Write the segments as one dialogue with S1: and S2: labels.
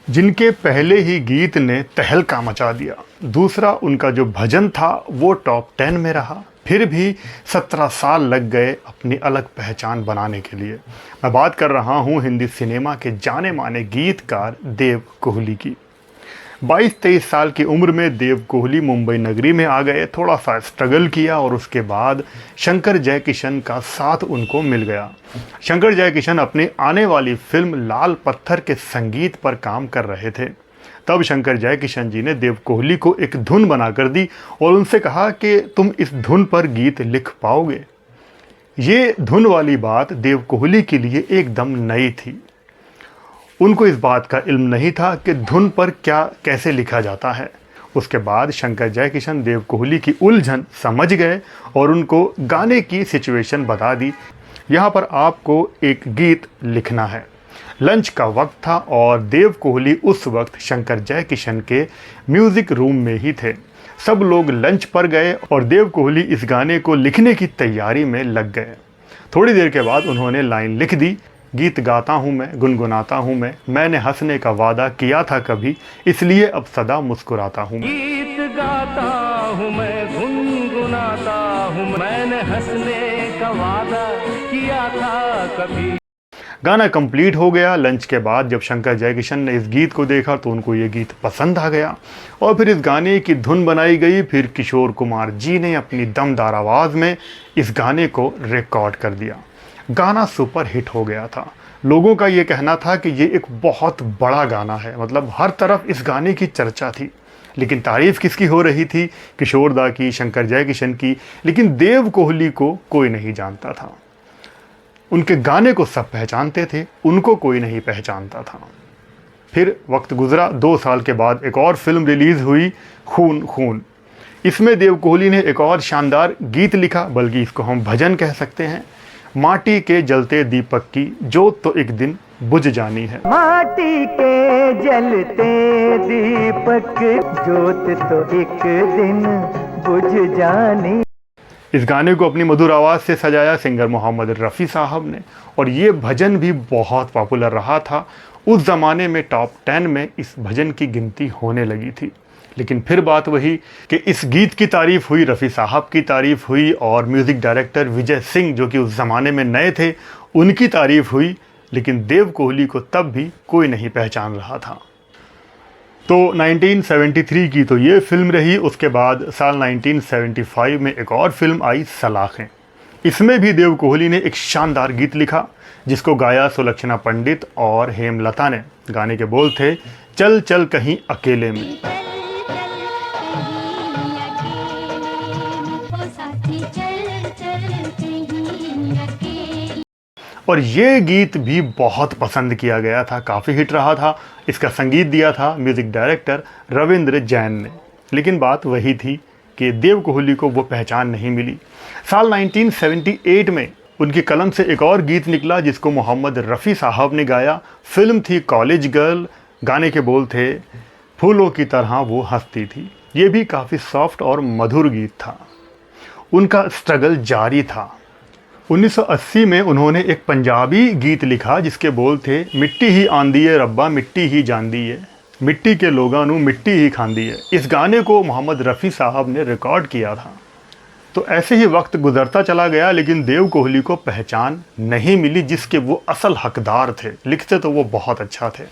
S1: जिनके पहले ही गीत ने तहलका मचा दिया। दूसरा उनका जो भजन था वो टॉप 10 में रहा। फिर भी 17 साल लग गए अपनी अलग पहचान बनाने के लिए। मैं बात कर रहा हूँ हिंदी सिनेमा के जाने माने गीतकार देव कोहली की। 22-23 साल की उम्र में देव कोहली मुंबई नगरी में आ गए। थोड़ा सा स्ट्रगल किया और उसके बाद शंकर जयकिशन का साथ उनको मिल गया। शंकर जयकिशन अपनी आने वाली फिल्म लाल पत्थर के संगीत पर काम कर रहे थे। तब शंकर जयकिशन जी ने देव कोहली को एक धुन बनाकर दी और उनसे कहा कि तुम इस धुन पर गीत लिख पाओगे। ये धुन वाली बात देव कोहली के लिए एकदम नई थी। उनको इस बात का इल्म नहीं था कि धुन पर क्या कैसे लिखा जाता है। उसके बाद शंकर जयकिशन देव कोहली की उलझन समझ गए और उनको गाने की सिचुएशन बता दी। यहाँ पर आपको एक गीत लिखना है। लंच का वक्त था और देव कोहली उस वक्त शंकर जयकिशन के म्यूज़िक रूम में ही थे। सब लोग लंच पर गए और देव कोहली इस गाने को लिखने की तैयारी में लग गए। थोड़ी देर के बाद उन्होंने लाइन लिख दी, गीत गाता हूँ मैं, गुनगुनाता हूँ मैंने हंसने का वादा किया था कभी, इसलिए अब सदा मुस्कुराता हूँ मैं।
S2: गीत गाता हूँ मैं, गुनगुनाता हूँ मैंने हंसने का वादा किया था कभी।
S1: गाना कंप्लीट हो गया। लंच के बाद जब शंकर जयकिशन ने इस गीत को देखा तो उनको ये गीत पसंद आ गया और फिर इस गाने की धुन बनाई गई। फिर किशोर कुमार जी ने अपनी दमदार आवाज़ में इस गाने को रिकॉर्ड कर दिया। गाना सुपर हिट हो गया था। लोगों का ये कहना था कि ये एक बहुत बड़ा गाना है, मतलब हर तरफ इस गाने की चर्चा थी। लेकिन तारीफ़ किसकी हो रही थी? किशोर दा की, शंकर जयकिशन की। लेकिन देव कोहली को कोई नहीं जानता था। उनके गाने को सब पहचानते थे, उनको कोई नहीं पहचानता था। फिर वक्त गुजरा। 2 साल के बाद एक और फिल्म रिलीज़ हुई, खून खून। इसमें देव कोहली ने एक और शानदार गीत लिखा, बल्कि इसको हम भजन कह सकते हैं। माटी के जलते दीपक की जोत तो एक दिन बुझ जानी है।
S3: माटी के जलते दीपक जोत तो एक दिन बुझ जानी।
S1: इस गाने को अपनी मधुर आवाज़ से सजाया सिंगर मोहम्मद रफ़ी साहब ने और ये भजन भी बहुत पॉपुलर रहा था। उस ज़माने में टॉप 10 में इस भजन की गिनती होने लगी थी। लेकिन फिर बात वही कि इस गीत की तारीफ़ हुई, रफ़ी साहब की तारीफ़ हुई और म्यूज़िक डायरेक्टर विजय सिंह जो कि उस ज़माने में नए थे उनकी तारीफ़ हुई। लेकिन देव कोहली को तब भी कोई नहीं पहचान रहा था। तो 1973 की तो ये फिल्म रही। उसके बाद साल 1975 में एक और फिल्म आई, सलाखें। इसमें भी देव कोहली ने एक शानदार गीत लिखा जिसको गाया सुलक्षणा पंडित और हेमलता ने। गाने के बोल थे, चल चल कहीं अकेले में। और ये गीत भी बहुत पसंद किया गया था, काफ़ी हिट रहा था। इसका संगीत दिया था म्यूज़िक डायरेक्टर रविंद्र जैन ने। लेकिन बात वही थी कि देव कोहली को वो पहचान नहीं मिली। साल 1978 में उनकी कलम से एक और गीत निकला जिसको मोहम्मद रफ़ी साहब ने गाया। फिल्म थी कॉलेज गर्ल। गाने के बोल थे, फूलों की तरह वो हंसती थी। ये भी काफ़ी सॉफ्ट और मधुर गीत था। उनका स्ट्रगल जारी था। 1980 में उन्होंने एक पंजाबी गीत लिखा जिसके बोल थे, मिट्टी ही आंदी है रब्बा मिट्टी ही जानदी है, मिट्टी के लोगां नू मिट्टी ही खांदी है। इस गाने को मोहम्मद रफ़ी साहब ने रिकॉर्ड किया था। तो ऐसे ही वक्त गुजरता चला गया लेकिन देव कोहली को पहचान नहीं मिली जिसके वो असल हकदार थे। लिखते तो वो बहुत अच्छा थे।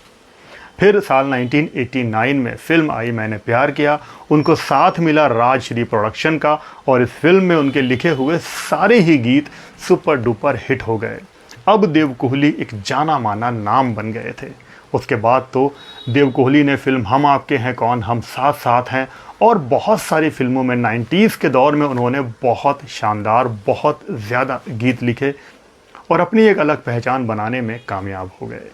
S1: फिर साल 1989 में फिल्म आई मैंने प्यार किया। उनको साथ मिला राजश्री प्रोडक्शन का और इस फिल्म में उनके लिखे हुए सारे ही गीत सुपर डुपर हिट हो गए। अब देव कोहली एक जाना माना नाम बन गए थे। उसके बाद तो देव कोहली ने फिल्म हम आपके हैं कौन, हम साथ साथ हैं और बहुत सारी फिल्मों में 90s के दौर में उन्होंने बहुत शानदार, बहुत ज़्यादा गीत लिखे और अपनी एक अलग पहचान बनाने में कामयाब हो गए।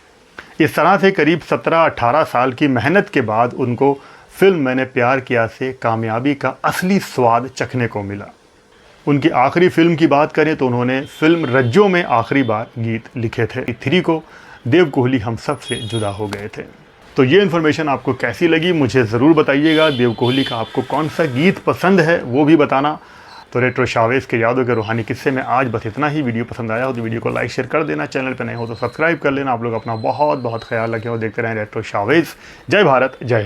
S1: इस तरह से करीब 17-18 साल की मेहनत के बाद उनको फिल्म मैंने प्यार किया से कामयाबी का असली स्वाद चखने को मिला। उनकी आखिरी फिल्म की बात करें तो उन्होंने फिल्म रज्जो में आखिरी बार गीत लिखे थे। 3 को देव कोहली हम सब से जुदा हो गए थे। तो ये इन्फॉर्मेशन आपको कैसी लगी मुझे ज़रूर बताइएगा। देव कोहली का आपको कौन सा गीत पसंद है वो भी बताना। तो रेट्रो शावेज के यादों के रूहानी किस्से में आज बस इतना ही। वीडियो पसंद आया हो तो वीडियो को लाइक शेयर कर देना, चैनल पर नए हो तो सब्सक्राइब कर लेना। आप लोग अपना बहुत बहुत ख्याल रखें और देखते रहें रेट्रो शावेज। जय भारत, जय हिंद।